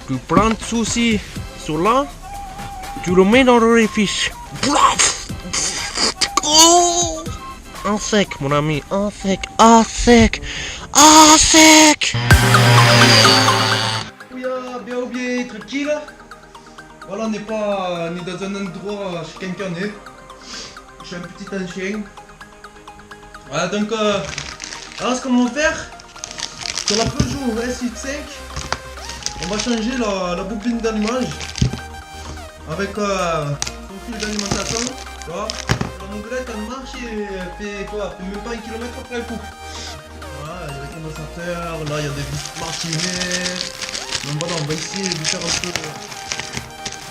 tu plantes ceci sur là, tu le mets dans l'orifice. Oh, en sec, mon ami, en sec, à sec, à sec. Oui, bien ou bien, tranquille. Voilà, on n'est pas ni dans un endroit chez quelqu'un, je suis un petit ancien. Voilà, donc, alors ce qu'on va faire, sur la Peugeot S65, on va changer la bobine d'allumage avec son fil d'alimentation. Tu vois, la mobilette elle marche et elle fait quoi? Elle fait même pas 1 km après le coup. Voilà, il y a des condensateurs, là il y a des vis martinées. Donc voilà, on va essayer de faire un peu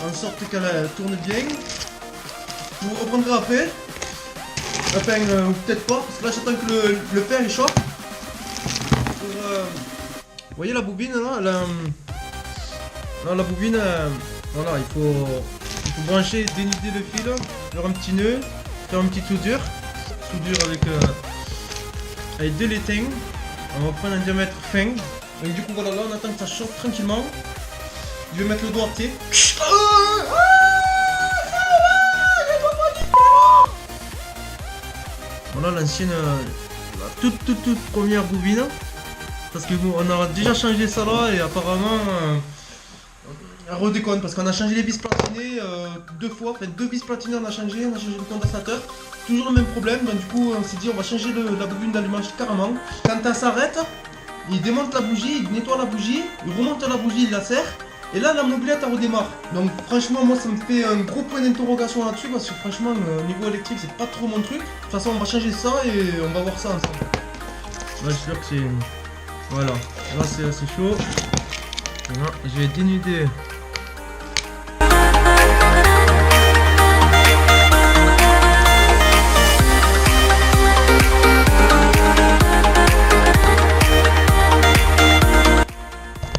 en sorte qu'elle tourne bien. Je vous reprendrai après. Enfin, ou peut-être pas, parce que là j'attends que le père il chauffe. Vous voyez la bobine là, la bobine, voilà, il faut brancher, dénuder le fil, faire un petit nœud, faire une petite soudure avec de l'étain. On va prendre un diamètre fin. Donc du coup voilà, là on attend que ça chauffe tranquillement. Je vais mettre le doigt, tu sais. Voilà l'ancienne, la toute première bobine. Parce que bon, on a déjà changé ça là et apparemment elle redéconne parce qu'on a changé les vis platinées 2 fois, en fait 2 vis platinées on a changé le condensateur, toujours le même problème, donc du coup on s'est dit on va changer la bobine d'allumage carrément. Quand elle s'arrête, il démonte la bougie, il nettoie la bougie, il remonte la bougie, il la serre, et là la mobilette elle redémarre. Donc franchement moi ça me fait un gros point d'interrogation là-dessus parce que franchement niveau électrique c'est pas trop mon truc. De toute façon on va changer ça et on va voir ça ensemble. Là je suis sûr que c'est... Voilà, là c'est assez chaud. Voilà, je vais dénuder.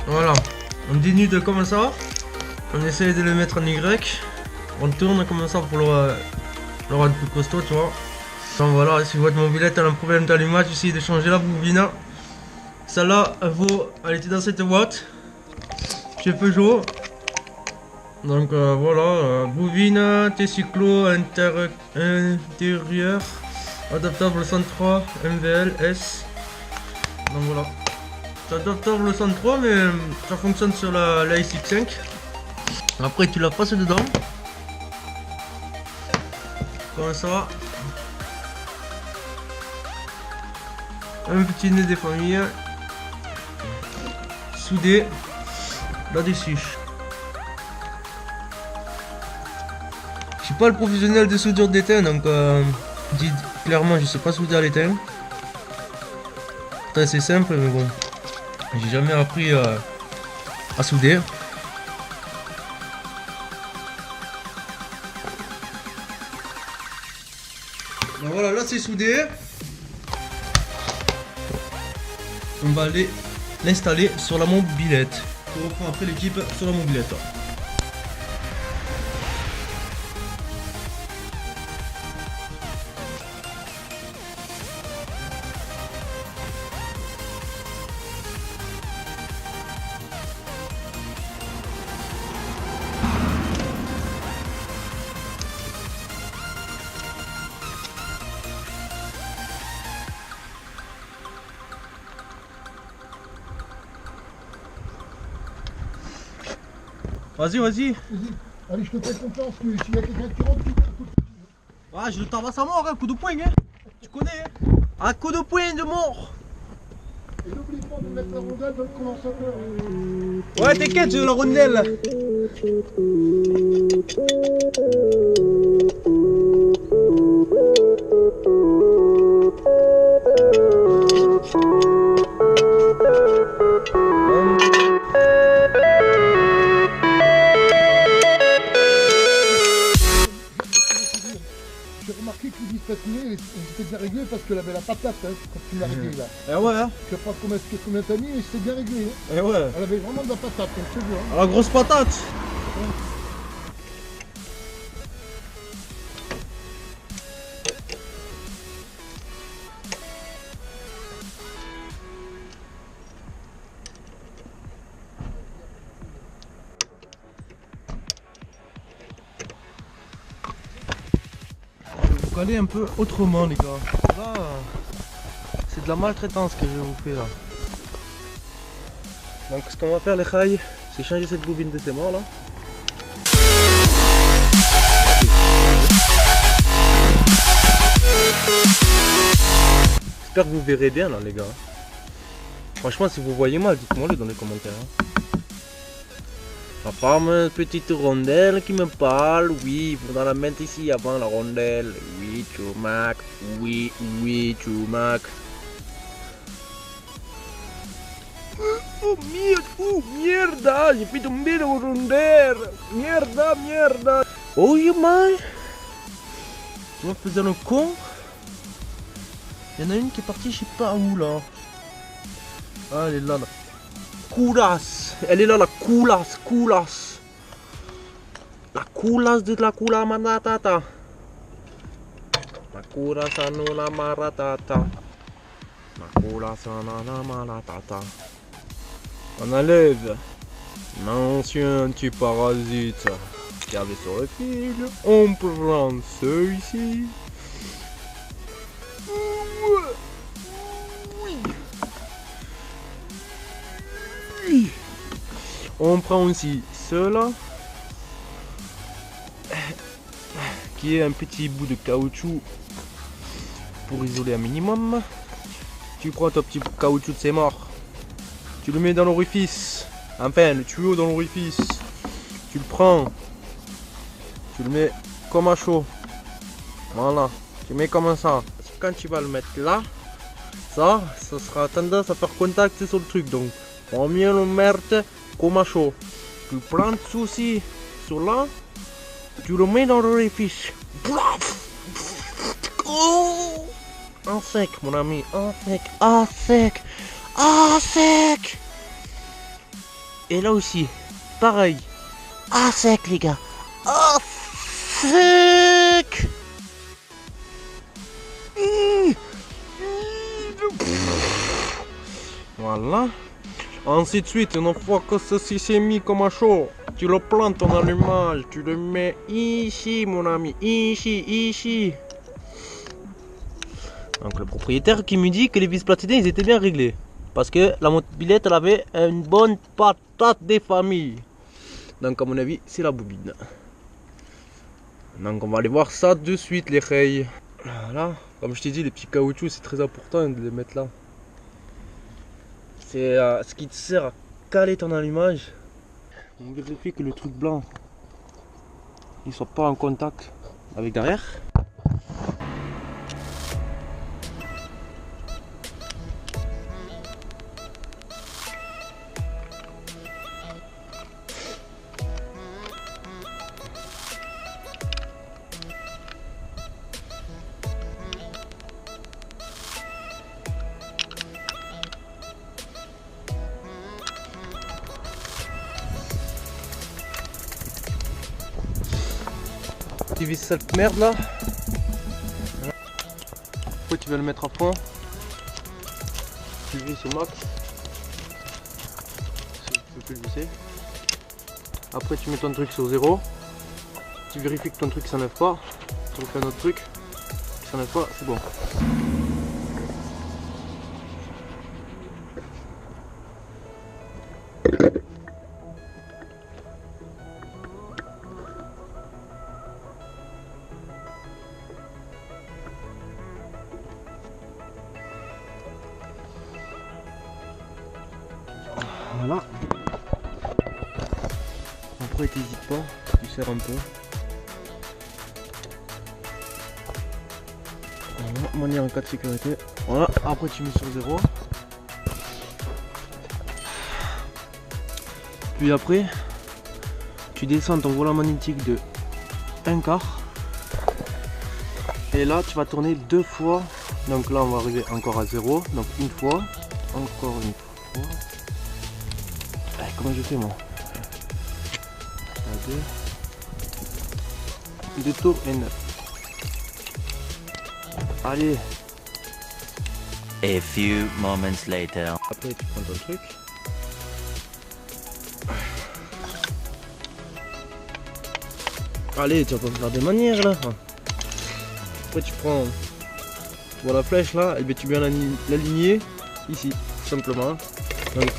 Voilà, on dénude comme ça. On essaye de le mettre en Y. On tourne comme ça pour le rendre plus costaud, tu vois. Donc voilà, si votre mobilette a un problème d'allumage, essayez de changer la bobine. Celle-là, elle était dans cette boîte chez Peugeot. Donc voilà, bobine, T-Cyclo intérieur, adaptable 103 MVL S. Donc voilà, c'est adaptable 103 mais ça fonctionne sur la S65. Après tu la passes dedans, comme ça. Un petit nez des familles. Soudé là-dessus. Je suis pas le professionnel de soudure d'étain, donc dit clairement je sais pas souder à l'étain. C'est simple mais bon, j'ai jamais appris à souder. Donc voilà, là c'est soudé. On va aller l'installer sur la mobilette. On reprend après l'équipe sur la mobilette. Vas-y. Allez, je te fais confiance, s'il y a quelqu'un qui rentre, tu écoute. Ah, je le tabasse à mort, hein, coup de poing, hein. Tu connais, hein. Un coup de poing de mort. Et n'oublie pas de mettre la rondelle dans le condensateur. Ouais, t'inquiète, j'ai la rondelle. J'ai remarqué que les vis platinées, elles étaient bien réglées parce qu'elle avait la patate hein, quand tu l'as réglée là. Eh ouais, hein. Je sais pas combien t'as mis, mais c'était bien réglé. Hein. Eh ouais. Elle avait vraiment de la patate, donc c'est bien. Hein. La grosse patate. aller un peu autrement les gars. Là, c'est de la maltraitance que je vous fais là. Donc ce qu'on va faire les rails, c'est changer cette bobine de témoin là. J'espère que vous verrez bien là les gars. Franchement si vous voyez mal, dites-moi le dans les commentaires. Hein. La fameuse petite rondelle qui me parle, oui, il faudra la mettre ici avant la rondelle. Oui, Chumac, oui, Chumac. Oh merde, oh mierda, j'ai fait tomber la rondelle. Mierda. Oh man, tu vas faire le con. Il y en a une qui est partie, je sais pas où là. Ah, elle est là. Coulasse, elle est là la coulasse. La coulasse de la coula manatata. La coulasse à nous la maratata. La coulasse à la maratata. On enlève l'ancien petit parasite qu'il y avait sur le fil. On prend celui-ci. On prend aussi cela qui est un petit bout de caoutchouc pour isoler un minimum. Tu prends ton petit caoutchouc de ces morts, tu le mets dans l'orifice, enfin le tuyau dans l'orifice, tu le prends, tu le mets comme à chaud, voilà, tu mets comme ça. Quand tu vas le mettre là, ça sera tendance à faire contact sur le truc, donc vaut mieux le mettre comme à chaud. Tu prends aussi sur là, tu le mets dans l'orifice. Oh, en sec mon ami, en sec. Et là aussi, pareil, à sec les gars, à sec. Voilà. Ainsi de suite, une fois que ceci s'est mis comme à chaud, tu le plantes ton allumage, tu le mets ici mon ami, ici. Donc le propriétaire qui me dit que les vis platinées ils étaient bien réglés. Parce que la mobilette elle avait une bonne patate des familles. Donc à mon avis c'est la bobine. Donc on va aller voir ça de suite les rails. Voilà, comme je t'ai dit les petits caoutchoucs c'est très important de les mettre là. C'est ce qui te sert à caler ton allumage. On vérifie que le truc blanc il soit pas en contact avec derrière. Tu vises cette merde là. Après tu vas le mettre à fond. Tu le vises au max. Tu peux plus le visser. Après tu mets ton truc sur 0. Tu vérifies que ton truc s'enlève pas. Tu refais un autre truc. Qui s'enlève pas, c'est bon. Voilà. Après t'hésites pas, tu serres un peu. Voilà, manière en cas de sécurité. Voilà, après tu mets sur 0. Puis après, tu descends ton volant magnétique de 1/4. Et là tu vas tourner 2 fois. Donc là on va arriver encore à 0. Donc une fois, encore une fois. Comment je fais moi? 2 tours et 9. Allez. A few moments later. Après tu prends ton truc. Allez, tu vas pas me faire des manières là. Après tu prends, tu vois la flèche là, et bien tu viens l'aligner ici, tout simplement. Donc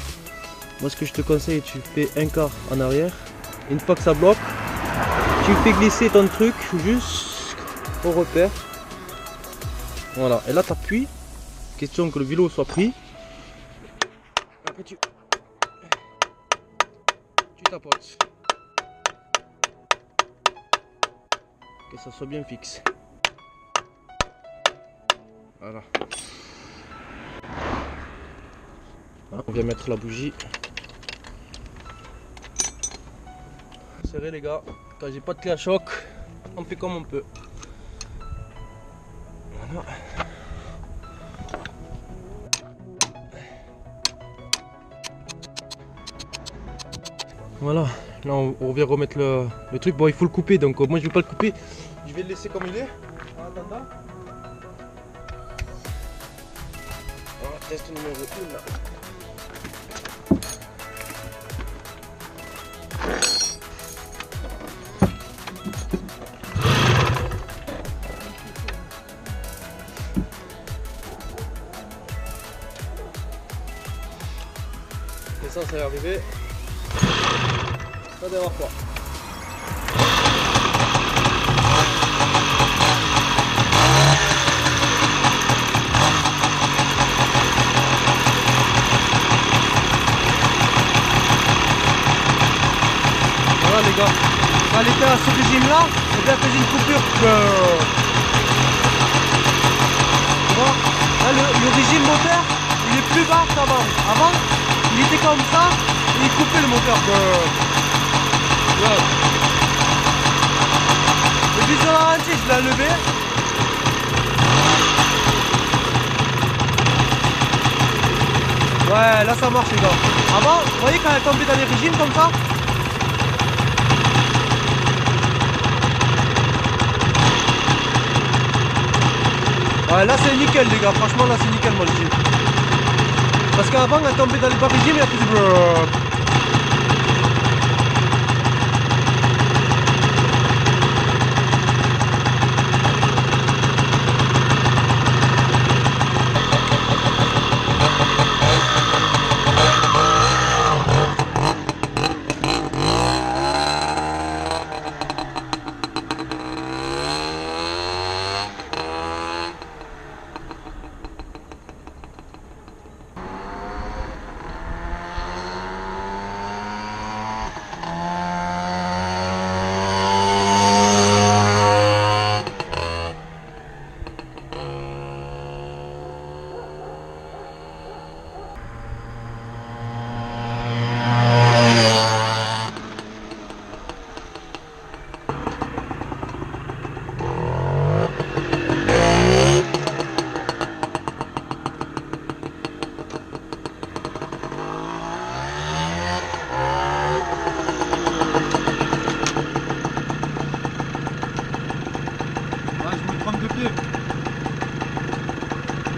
moi ce que je te conseille, tu fais un quart en arrière. Une fois que ça bloque, tu fais glisser ton truc juste au repère. Voilà, et là tu appuies, question que le vélo soit pris. Après tu tapotes. Que ça soit bien fixe. Voilà. Voilà, on vient mettre la bougie. Serré les gars, quand j'ai pas de clé à choc, on fait comme on peut. Voilà. Voilà, là on vient remettre le truc. Bon, il faut le couper, donc moi je vais pas le couper, je vais le laisser comme il est. En attendant. Voilà, test numéro 1 là. Et ça va arriver. La dernière fois. Voilà les gars, quand elle était à ce régime là, et bien elle faisait une coupure. Tu vois, là le régime moteur, il est plus bas qu'avant. Avant, il était comme ça, et il coupait le moteur. Le but sur la ralenti, je l'ai levé. Ouais, là ça marche les gars. Avant, vous voyez quand elle tombait dans les régimes comme ça. Ouais, là c'est nickel les gars, franchement là c'est nickel moi je dis. Parce qu'avant elle tombait dans les bas régimes et elle faisait...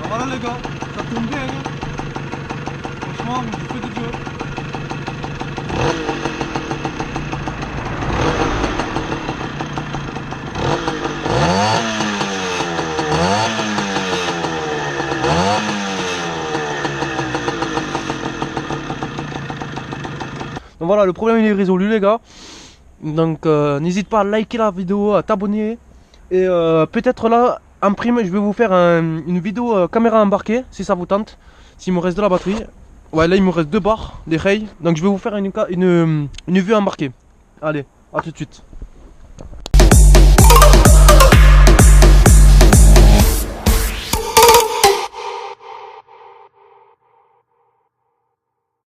Voilà les gars, ça tourne bien hein. Franchement, je fais du job. Donc voilà, le problème il est résolu les gars. Donc n'hésite pas à liker la vidéo, à t'abonner. Et peut-être là, en prime, je vais vous faire une vidéo caméra embarquée, si ça vous tente. S'il me reste de la batterie. Ouais, là il me reste 2 barres, des rails. Donc je vais vous faire une vue embarquée. Allez, à tout de suite.